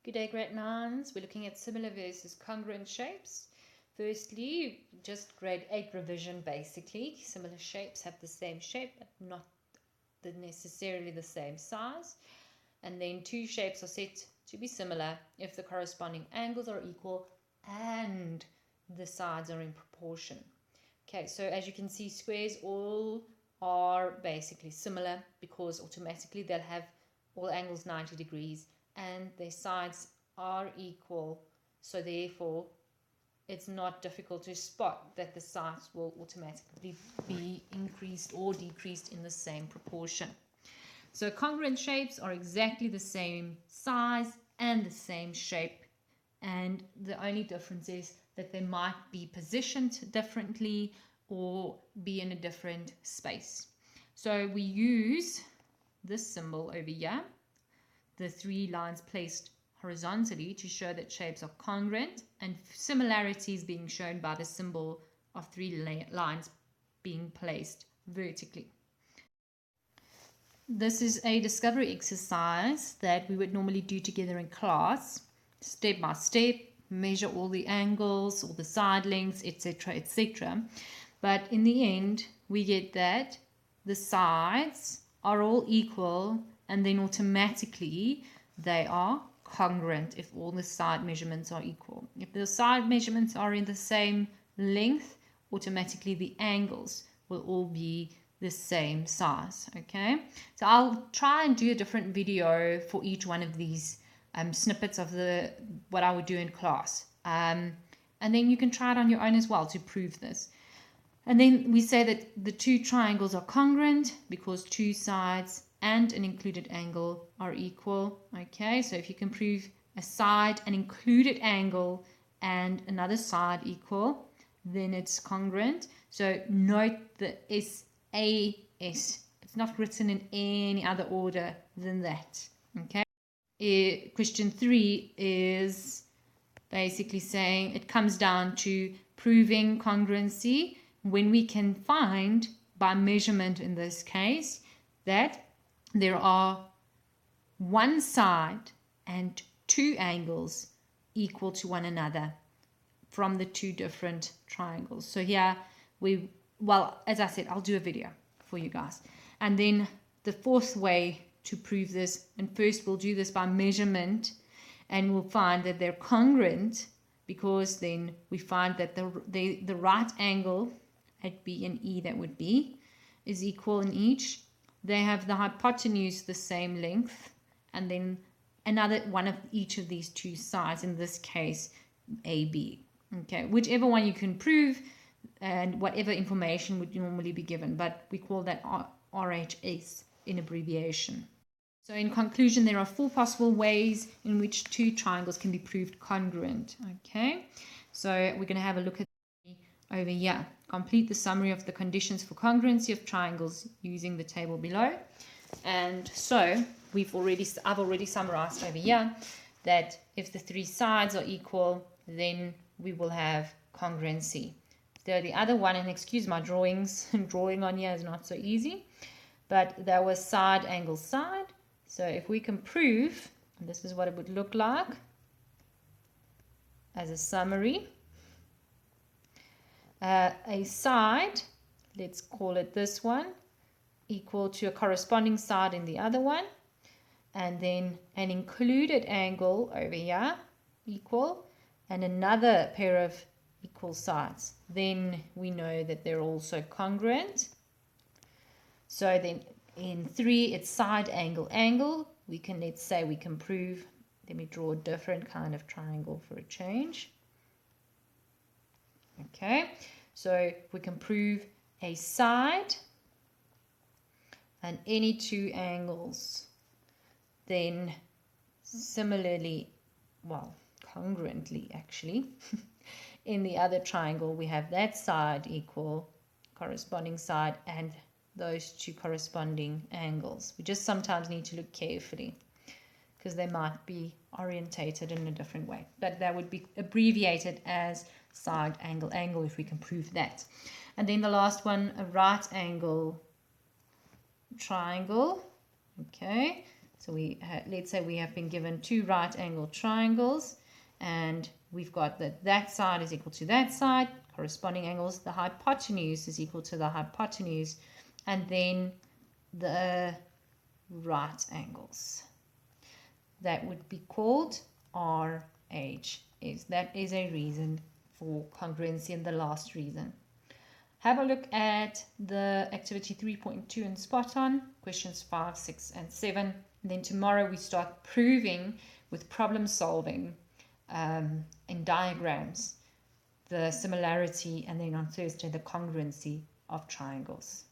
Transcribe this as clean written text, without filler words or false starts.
Good day, grade 9s. We're looking at similar versus congruent shapes. Firstly, just grade 8 revision basically. Similar shapes have the same shape, but not necessarily the same size. And then two shapes are said to be similar if the corresponding angles are equal and the sides are in proportion. Okay, so as you can see, squares all are basically similar because automatically they'll have all angles 90 degrees and their sides are equal, so therefore it's not difficult to spot that the sides will automatically be increased or decreased in the same proportion. So congruent shapes are exactly the same size and the same shape, and the only difference is that they might be positioned differently or be in a different space. So we use this symbol over here, the three lines placed horizontally, to show that shapes are congruent, and similarity is being shown by the symbol of three lines being placed vertically. This is a discovery exercise that we would normally do together in class, step by step, measure all the angles, all the side lengths, etc., etc. But in the end, we get that the sides are all equal, and then automatically they are congruent if all the side measurements are equal. If the side measurements are in the same length, automatically the angles will all be the same size. Okay, so I'll try and do a different video for each one of these snippets of what I would do in class, and then you can try it on your own as well to prove this. And then we say that the two triangles are congruent because two sides and an included angle are equal. Okay, so if you can prove a side, an included angle, and another side equal, then it's congruent. So note the SAS. It's not written in any other order than that. Okay. Question 3 is basically saying it comes down to proving congruency when we can find, by measurement in this case, that there are one side and two angles equal to one another from the two different triangles. So here as I said, I'll do a video for you guys. And then the fourth way to prove this, and first we'll do this by measurement, and we'll find that they're congruent because then we find that the right angle at B and E, that would be, is equal in each. They have the hypotenuse the same length, and then another one of each of these two sides, in this case AB. Okay, whichever one you can prove and whatever information would normally be given, but we call that RHS in abbreviation. So in conclusion, there are 4 possible ways in which two triangles can be proved congruent. Okay, so we're going to have a look at over here. Complete the summary of the conditions for congruency of triangles using the table below. And so I've already summarized over here that if the 3 sides are equal, then we will have congruency. The other one, and excuse my drawings, drawing on here is not so easy, but that was side angle side. So if we can prove, and this is what it would look like as a summary. A side, let's call it this one, equal to a corresponding side in the other one, and then an included angle over here equal, and another pair of equal sides, then we know that they're also congruent. So then in 3, it's side angle angle. Let's say we can prove, let me draw a different kind of triangle for a change. Okay, so we can prove a side and any 2 angles, then similarly, congruently actually, in the other triangle we have that side equal corresponding side and those 2 corresponding angles. We just sometimes need to look carefully because they might be orientated in a different way, but that would be abbreviated as side angle angle if we can prove that. And then the last one, a right angle triangle. Okay, So let's say we have been given two right angled triangles, and we've got that side is equal to that side, corresponding angles. The hypotenuse is equal to the hypotenuse, and then the right angles. That would be called RHS. That is a reason for congruency, and the last reason. Have a look at the activity 3.2 and spot on, questions 5, 6, and 7. And then tomorrow we start proving with problem solving in diagrams the similarity, and then on Thursday the congruency of triangles.